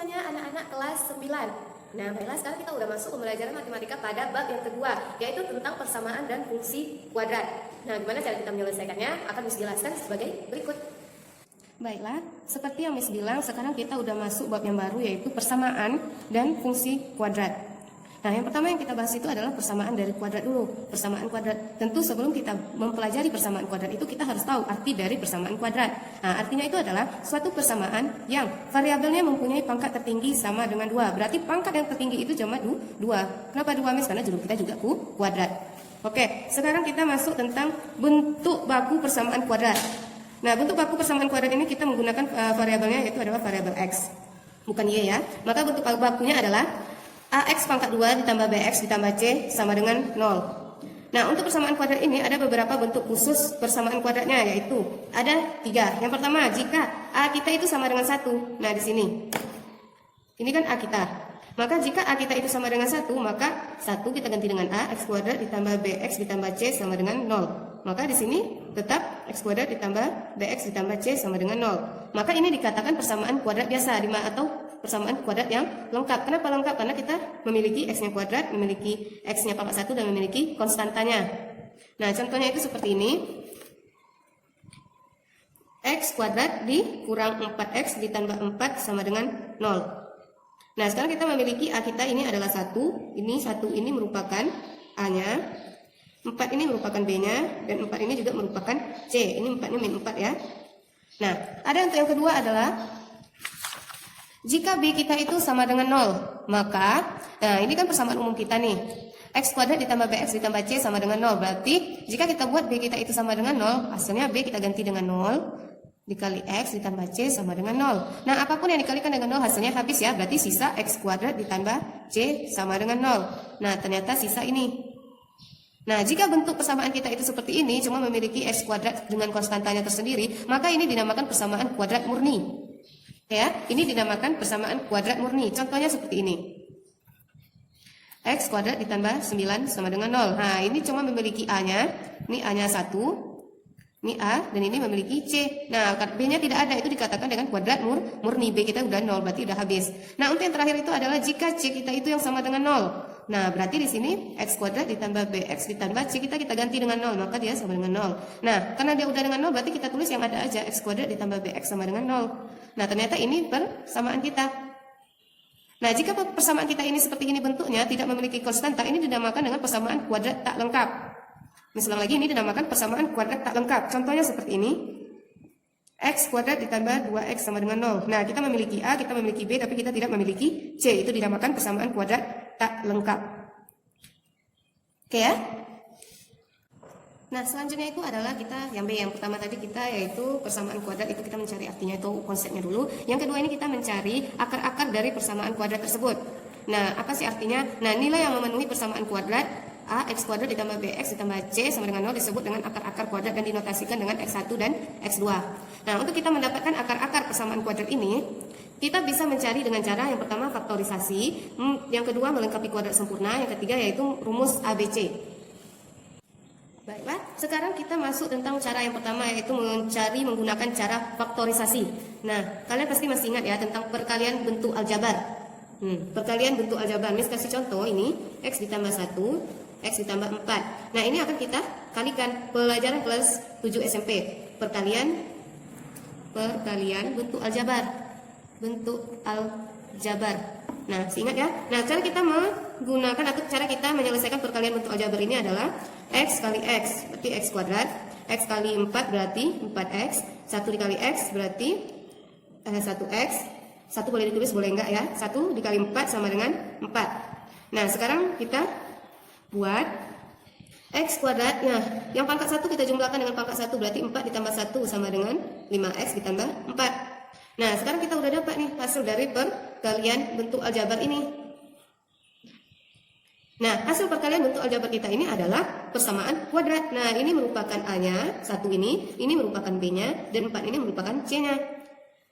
semuanya anak-anak kelas 9. Nah, baiklah sekarang kita udah masuk pembelajaran matematika pada bab yang kedua, yaitu tentang persamaan dan fungsi kuadrat. Nah, gimana cara kita menyelesaikannya? Akan Miss jelaskan sebagai berikut. Baiklah, seperti yang Miss bilang, sekarang kita udah masuk bab yang baru, yaitu persamaan dan fungsi kuadrat. Nah, yang pertama yang kita bahas itu adalah persamaan dari kuadrat dulu. Persamaan kuadrat. Tentu sebelum kita mempelajari persamaan kuadrat itu kita harus tahu arti dari persamaan kuadrat. Nah, artinya itu adalah suatu persamaan yang variabelnya mempunyai pangkat tertinggi sama dengan 2. Berarti pangkat yang tertinggi itu cuma 2. Kenapa 2, Miss? Karena judul kita juga kuadrat. Oke, sekarang kita masuk tentang bentuk baku persamaan kuadrat. Nah, bentuk baku persamaan kuadrat ini kita menggunakan variabelnya yaitu adalah variabel X. Bukan Y ya. Maka bentuk bakunya adalah AX pangkat 2 ditambah BX ditambah C sama dengan 0. Nah, untuk persamaan kuadrat ini ada beberapa bentuk khusus persamaan kuadratnya, yaitu ada 3. Yang pertama, jika A kita itu sama dengan 1. Nah, di sini. Ini kan A kita. Maka jika A kita itu sama dengan 1, maka 1 kita ganti dengan A, X kuadrat ditambah BX ditambah C sama dengan 0. Maka di sini tetap X kuadrat ditambah BX ditambah C sama dengan 0. Maka ini dikatakan persamaan kuadrat biasa atau persamaan kuadrat yang lengkap. Kenapa lengkap? Karena kita memiliki X-nya kuadrat, memiliki X-nya pangkat 1, dan memiliki konstantanya. Nah, contohnya itu seperti ini. X kuadrat dikurang 4X ditambah 4 sama dengan 0. Nah, sekarang kita memiliki A kita ini adalah 1. Ini 1 ini merupakan A-nya. 4 ini merupakan B-nya. Dan 4 ini juga merupakan C. Ini 4-nya min 4 ya. Nah, ada untuk yang kedua adalah jika B kita itu sama dengan 0, maka, nah ini kan persamaan umum kita nih. X kuadrat ditambah BX ditambah C sama dengan 0. Berarti, jika kita buat B kita itu sama dengan 0, hasilnya B kita ganti dengan 0, dikali X ditambah C sama dengan 0. Nah, apapun yang dikalikan dengan 0, hasilnya habis ya. Berarti sisa X kuadrat ditambah C sama dengan 0. Nah, ternyata sisa ini. Nah, jika bentuk persamaan kita itu seperti ini, cuma memiliki X kuadrat dengan konstantanya tersendiri, maka ini dinamakan persamaan kuadrat murni. Ya, ini dinamakan persamaan kuadrat murni. Contohnya seperti ini. X kuadrat ditambah 9 sama dengan 0. Nah, ini cuma memiliki A-nya. Ini A-nya 1. Ini A, dan ini memiliki C. Nah, B-nya tidak ada. Itu dikatakan dengan kuadrat murni. B kita udah 0, berarti udah habis. Nah, untuk yang terakhir itu adalah jika C kita itu yang sama dengan 0. Nah, berarti di sini X kuadrat ditambah BX ditambah C kita ganti dengan 0, maka dia sama dengan 0. Nah, karena dia udah dengan 0, berarti kita tulis yang ada aja. X kuadrat ditambah BX sama dengan 0. Nah, ternyata ini persamaan kita. Nah, jika persamaan kita ini seperti ini bentuknya, tidak memiliki konstanta, ini dinamakan dengan persamaan kuadrat tak lengkap. Misalnya lagi, ini dinamakan persamaan kuadrat tak lengkap. Contohnya seperti ini. X kuadrat ditambah 2X sama dengan 0. Nah, kita memiliki A, kita memiliki B, tapi kita tidak memiliki C. Itu dinamakan persamaan kuadrat tak lengkap. Oke ya? Nah, selanjutnya itu adalah kita yang B. Yang pertama tadi kita yaitu persamaan kuadrat, itu kita mencari artinya, itu konsepnya dulu. Yang kedua ini kita mencari akar-akar dari persamaan kuadrat tersebut. Nah, apa sih artinya? Nah, nilai yang memenuhi persamaan kuadrat A, X kuadrat ditambah BX ditambah C sama dengan 0 disebut dengan akar-akar kuadrat dan dinotasikan dengan X1 dan X2. Nah, untuk kita mendapatkan akar-akar persamaan kuadrat ini, kita bisa mencari dengan cara yang pertama faktorisasi, yang kedua melengkapi kuadrat sempurna, yang ketiga yaitu rumus ABC. Baiklah, sekarang kita masuk tentang cara yang pertama, yaitu mencari menggunakan cara faktorisasi. Nah, kalian pasti masih ingat ya tentang perkalian bentuk aljabar. Perkalian bentuk aljabar. Miss kasih contoh ini, X ditambah 1, X ditambah 4. Nah, ini akan kita kalikan. Pelajaran kelas 7 SMP. Perkalian bentuk aljabar. Bentuk aljabar. Nah, ingat ya. Nah, cara kita menggunakan atau cara kita menyelesaikan perkalian bentuk aljabar ini adalah X kali X berarti X kuadrat, X kali 4 berarti 4X, 1 dikali X berarti 1X, 1 boleh ditulis boleh enggak ya, 1 dikali 4 sama dengan 4. Nah, sekarang kita buat X kuadrat. Nah, yang pangkat 1 kita jumlahkan dengan pangkat 1, berarti 4 ditambah 1 sama dengan 5X ditambah 4. Nah, sekarang kita udah dapat nih hasil dari perkalian bentuk aljabar ini. Nah, hasil perkalian bentuk aljabar kita ini adalah persamaan kuadrat. Nah, ini merupakan A-nya, 1 ini merupakan B-nya, dan 4 ini merupakan C-nya.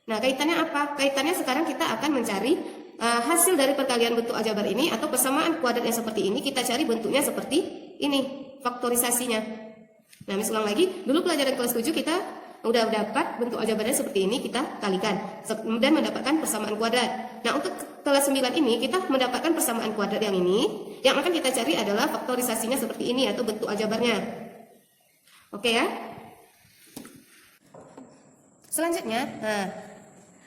Nah, kaitannya apa? Kaitannya sekarang kita akan mencari hasil dari perkalian bentuk aljabar ini atau persamaan kuadrat yang seperti ini, kita cari bentuknya seperti ini, faktorisasinya. Nah, misalnya lagi, dulu pelajaran kelas 7 kita udah dapat bentuk aljabarnya seperti ini, kita kalikan dan mendapatkan persamaan kuadrat. Nah, untuk kelas 9 ini kita mendapatkan persamaan kuadrat yang ini. Yang akan kita cari adalah faktorisasinya seperti ini atau bentuk aljabarnya. Oke ya. Selanjutnya,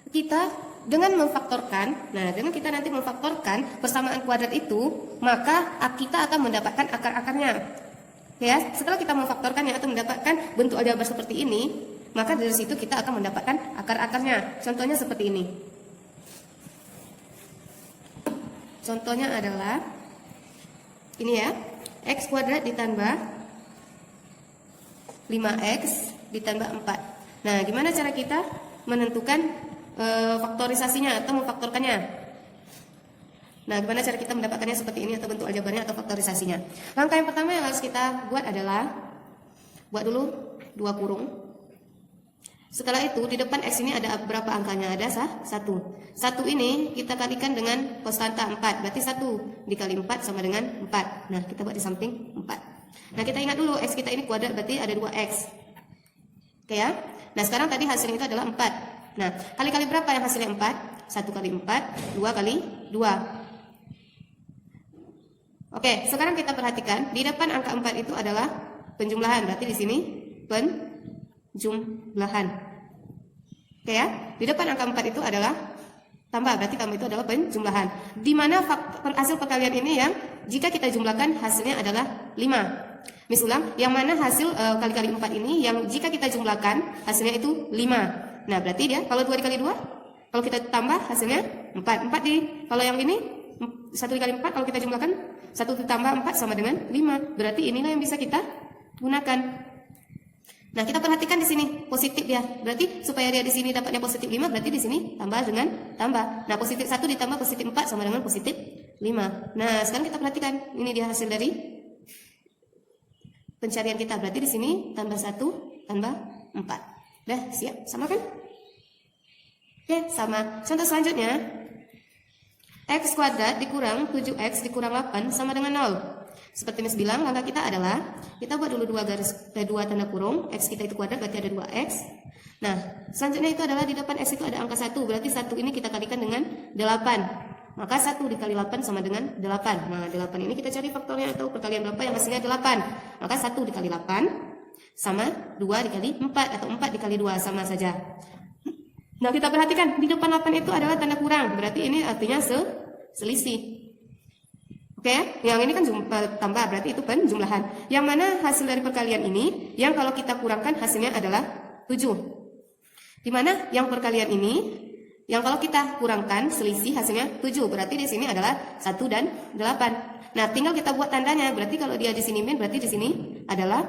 kita dengan kita nanti memfaktorkan persamaan kuadrat itu, maka kita akan mendapatkan akar-akarnya. Ya, setelah kita memfaktorkannya atau mendapatkan bentuk aljabar seperti ini, maka dari situ kita akan mendapatkan akar-akarnya. Contohnya seperti ini. Contohnya adalah ini ya, x kuadrat ditambah 5x ditambah 4. Nah, gimana cara kita menentukan faktorisasinya atau memfaktorkannya? Nah, gimana cara kita mendapatkannya seperti ini atau bentuk aljabarnya atau faktorisasinya? Langkah yang pertama yang harus kita buat adalah buat dulu 2 kurung. Setelah itu di depan x ini ada berapa angkanya? Ada 1. 1 ini kita kalikan dengan konstanta 4. Berarti 1 dikali 4 sama dengan 4. Nah, kita buat di samping 4. Nah, kita ingat dulu x kita ini kuadrat berarti ada 2x. Oke ya. Nah, sekarang tadi hasilnya itu adalah 4. Nah, kali-kali berapa yang hasilnya 4? 1 kali 4, 2 kali 2. Oke, sekarang kita perhatikan di depan angka 4 itu adalah penjumlahan. Berarti di sini penjumlahan. Oke ya, di depan angka 4 itu adalah tambah. Berarti tambah itu adalah penjumlahan. Di mana hasil perkalian ini yang jika kita jumlahkan hasilnya adalah 5. Ulang, yang mana hasil kali-kali 4 ini yang jika kita jumlahkan hasilnya itu 5. Nah, berarti dia kalau 2 dikali 2, kalau kita tambah hasilnya 4. 4 kalau yang ini 1 dikali 4 kalau kita jumlahkan 1 ditambah 4 sama dengan 5. Berarti inilah yang bisa kita gunakan. Nah, kita perhatikan di sini positif dia. Berarti supaya dia di sini dapatnya positif 5, berarti di sini tambah dengan tambah. Nah, positif 1 ditambah positif 4 sama dengan positif 5. Nah, sekarang kita perhatikan ini dia hasil dari pencarian kita. Berarti di sini tambah 1 tambah 4. Dah, siap? Sama kan? Oke, sama. Contoh selanjutnya, x kuadrat dikurang 7x dikurang 8 sama dengan 0. Seperti Miss bilang, langkah kita adalah kita buat dulu 2 tanda kurung, x kita itu kuadrat berarti ada 2x. Nah, selanjutnya itu adalah di depan x itu ada angka 1, berarti 1 ini kita kalikan dengan 8. Maka 1 dikali 8 sama dengan 8. Nah, 8 ini kita cari faktornya atau perkalian berapa yang hasilnya 8. Maka 1 dikali 8 sama 2 dikali 4 atau 4 dikali 2 sama saja. Nah, kita perhatikan di depan 8 itu adalah tanda kurang. Berarti ini artinya selisih. Oke, yang ini kan tambah, berarti itu penjumlahan. Yang mana hasil dari perkalian ini yang kalau kita kurangkan hasilnya adalah 7. Di mana yang perkalian ini yang kalau kita kurangkan selisih hasilnya 7. Berarti di sini adalah 1 dan 8. Nah, tinggal kita buat tandanya. Berarti kalau dia di sini min, berarti di sini adalah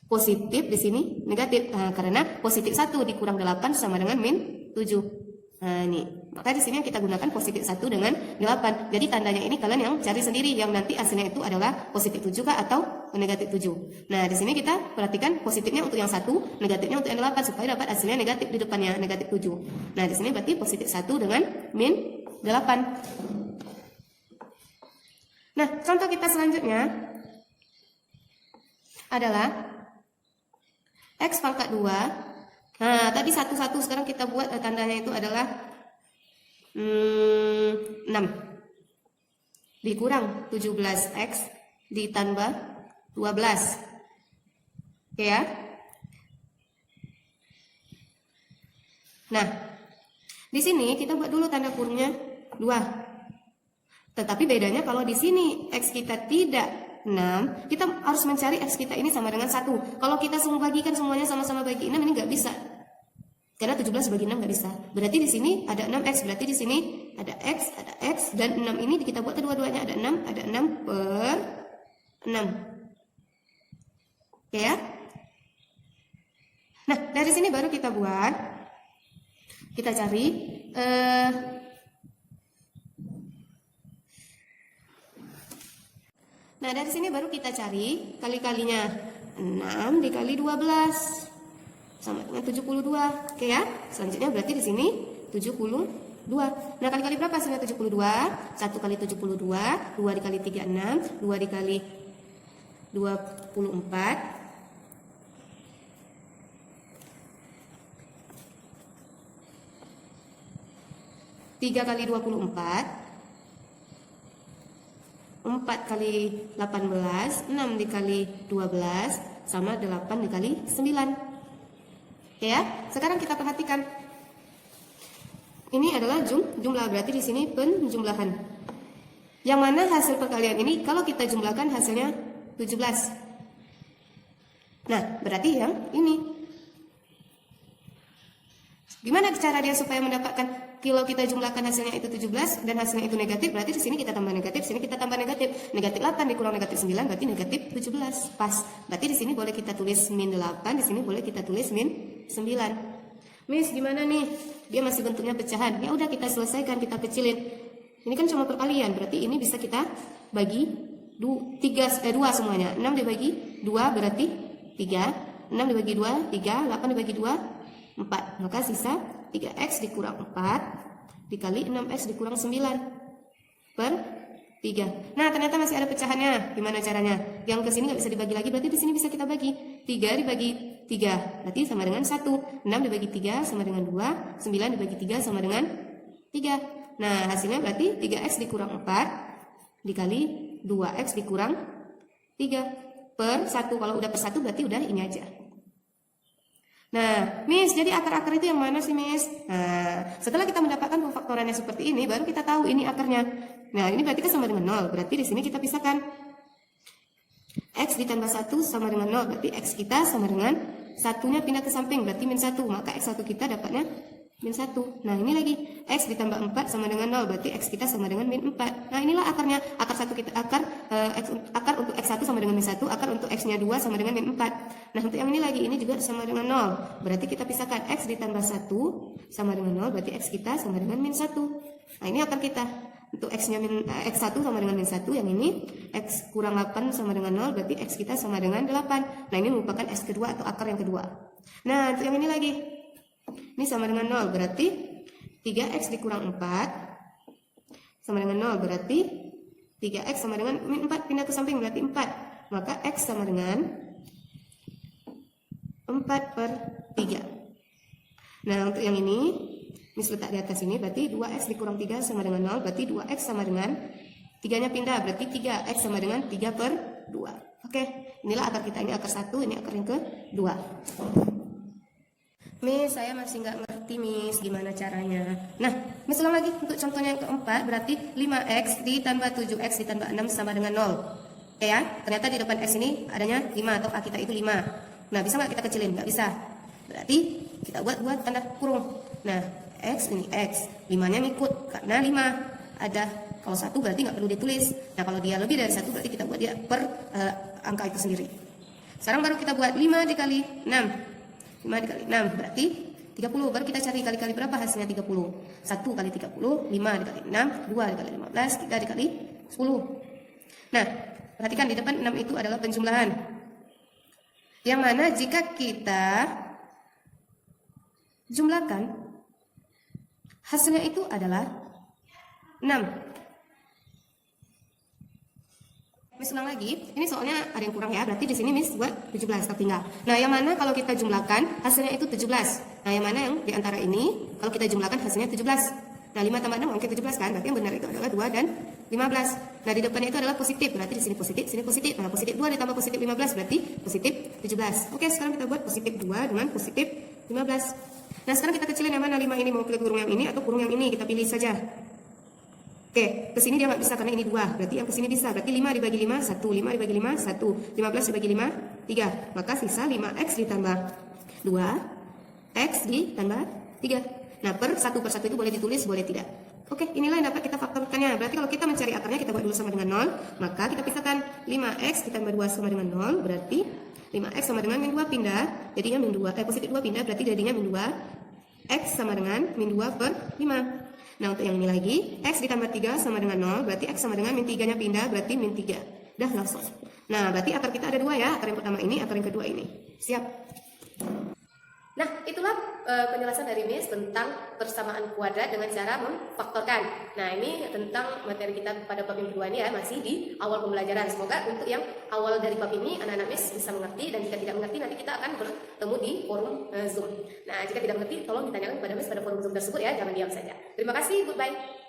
positif, di sini negatif. Nah, karena positif 1 dikurang 8 sama dengan min 7. Nah, ini. Maka di sini yang kita gunakan positif 1 dengan 8. Jadi tandanya ini kalian yang cari sendiri, yang nanti hasilnya itu adalah positif 7 kah atau negatif 7. Nah, di sini kita perhatikan positifnya untuk yang 1, negatifnya untuk yang 8 supaya dapat hasilnya negatif di depannya, negatif 7. Nah, di sini berarti positif 1 dengan min 8. Nah, contoh kita selanjutnya adalah x pangkat 2. Nah, tadi 1, sekarang kita buat tandanya itu adalah 6 dikurang 17x ditambah 12. Oke ya. Nah, di sini kita buat dulu tanda kurungnya 2. Tetapi bedanya kalau di sini x kita tidak 6, kita harus mencari x kita ini sama dengan 1. Kalau kita semua bagikan semuanya sama-sama bagi 6, ini nggak bisa. Karena 17 bagi 6 nggak bisa. Berarti di sini ada 6x, berarti di sini ada x, dan 6 ini kita buat kedua-duanya ada 6 per 6. Oke ya. Nah, dari sini baru kita buat, kita cari nah, dari sini baru kita cari kali-kalinya 6 dikali 12 sama dengan 72. Oke ya. Selanjutnya berarti di sini 72. Nah, kali-kali berapa hasilnya 72? 1 kali 72, 2 dikali 36, 2 dikali 24, 3 kali 24, 4 kali 18, 6 dikali 12, sama 8 dikali 9. Oke ya, sekarang kita perhatikan. Ini adalah jumlah, berarti di sini penjumlahan. Yang mana hasil perkalian ini kalau kita jumlahkan hasilnya 17. Nah, berarti yang ini. Gimana cara dia supaya mendapatkan kalau kita jumlahkan hasilnya itu 17 dan hasilnya itu negatif, berarti di sini kita tambah negatif, sini kita tambah negatif. Negatif 8 dikurang negatif 9 berarti negatif 17. Pas. Berarti di sini boleh kita tulis min 8, di sini boleh kita tulis min 9. Miss, gimana nih? Dia masih bentuknya pecahan. Ya udah, kita selesaikan, kita kecilin. Ini kan cuma perkalian, berarti ini bisa kita bagi 2 semuanya. 6 dibagi 2 berarti 3. 6 dibagi 2, 3. 8 dibagi 2, 4. Maka sisa 3x dikurang 4 dikali 6x dikurang 9 per 3. Nah, ternyata masih ada pecahannya. Gimana caranya? Yang ke sini nggak bisa dibagi lagi, berarti di sini bisa kita bagi. 3 dibagi 3 berarti sama dengan 1. 6 dibagi 3 sama dengan 2. 9 dibagi 3 sama dengan 3. Nah, hasilnya berarti 3x dikurang 4 dikali 2x dikurang 3 per 1. Kalau udah per 1 berarti udah ini aja. Nah, Miss, jadi akar-akar itu yang mana sih, Miss? Nah, setelah kita mendapatkan pemfaktorannya seperti ini, baru kita tahu ini akarnya. Nah, ini berarti kan sama dengan 0. Berarti di sini kita pisahkan. X ditambah 1 sama dengan 0. Berarti X kita sama dengan satunya pindah ke samping. Berarti min 1. Maka X1 kita dapatnya min 1. Nah, ini lagi. X ditambah 4 sama dengan 0. Berarti X kita sama dengan min 4. Nah, inilah akarnya. Akar 1 kita, akar untuk X1 sama dengan min 1. Akar untuk X-nya 2 sama dengan min 4. Nah, untuk yang ini lagi. Ini juga sama dengan 0. Berarti kita pisahkan. X ditambah 1 sama dengan 0. Berarti X kita sama dengan min 1. Nah, ini akar kita. Untuk X-nya X1 sama dengan min 1. Yang ini X kurang 8 sama dengan 0. Berarti X kita sama dengan 8. Nah, ini merupakan X kedua atau akar yang kedua. Nah, untuk yang ini lagi. Ini sama dengan 0, berarti 3x dikurang 4 sama dengan 0, berarti 3x sama dengan min 4, pindah ke samping berarti 4. Maka x sama dengan 4 per 3. Nah, untuk yang ini letak di atas ini, berarti 2x dikurang 3 sama dengan 0, berarti 2x sama dengan 3-nya pindah, berarti 3x sama dengan 3 per 2. Oke, inilah akar kita, ini akar 1, ini akar yang kedua. Miss, saya masih nggak ngerti, Miss, gimana caranya. Nah, Miss ulang lagi untuk contohnya yang keempat, berarti 5x ditambah 7x ditambah 6 sama dengan 0. Oke ya, ternyata di depan x ini adanya 5 atau a kita itu 5. Nah, bisa nggak kita kecilin? Nggak bisa. Berarti kita buat tanda kurung. Nah, x ini x, 5-nya ngikut karena 5 ada. Kalau 1 berarti nggak perlu ditulis. Nah, kalau dia lebih dari 1 berarti kita buat dia per angka itu sendiri. Sekarang baru kita buat 5 dikali 6. 5 dikali 6 berarti 30. Baru kita cari kali-kali berapa hasilnya 30. 1 kali 30, 5 dikali 6, 2 dikali 15, 3 dikali 10. Nah, perhatikan di depan 6 itu adalah penjumlahan. Yang mana jika kita jumlahkan, hasilnya itu adalah 6. Miss ulang lagi, ini soalnya ada yang kurang ya, berarti di sini Miss buat 17 tertinggal. Nah, yang mana kalau kita jumlahkan hasilnya itu 17. Nah, yang mana yang di antara ini kalau kita jumlahkan hasilnya 17. Nah, 5 tambah 6 mungkin 17 kan? Berarti yang benar itu adalah 2 dan 15. Nah, di depannya itu adalah positif, berarti di sini positif, sini positif. Nah, positif 2 ditambah positif 15 berarti positif 17. Oke, sekarang kita buat positif 2 dengan positif 15. Nah, sekarang kita kecilin yang mana 5 ini, mau pilih kurung yang ini atau kurung yang ini, kita pilih saja. Oke, ke sini dia nggak bisa karena ini 2. Berarti yang ke sini bisa. Berarti 5 dibagi 5, 1. 5 dibagi 5, 1. 15 dibagi 5, 3. Maka sisa 5x ditambah 2, x ditambah 3. Nah, per 1 itu boleh ditulis, boleh tidak. Oke, inilah yang dapat kita faktorkannya. Berarti kalau kita mencari akarnya, kita buat dulu sama dengan 0. Maka kita pisahkan 5x ditambah 2 sama dengan 0. Berarti 5x sama dengan min 2 pindah. Jadinya min 2, positif 2 pindah. Berarti jadinya min 2. X sama dengan min 2 per 5. Nah, untuk yang ini lagi, x ditambah 3 sama dengan 0, berarti x sama dengan min 3-nya pindah, berarti min 3. Dah langsung. Nah, berarti akar kita ada 2 ya, akar yang pertama ini, akar yang kedua ini. Siap. Nah, itulah penjelasan dari Miss tentang persamaan kuadrat dengan cara memfaktorkan. Nah, ini tentang materi kita pada bab yang kedua ini ya, masih di awal pembelajaran. Semoga untuk yang awal dari bab ini anak-anak Miss bisa mengerti, dan jika tidak mengerti nanti kita akan bertemu di forum Zoom. Nah, jika tidak mengerti tolong ditanyakan kepada Miss pada forum Zoom tersebut ya, jangan diam saja. Terima kasih, goodbye.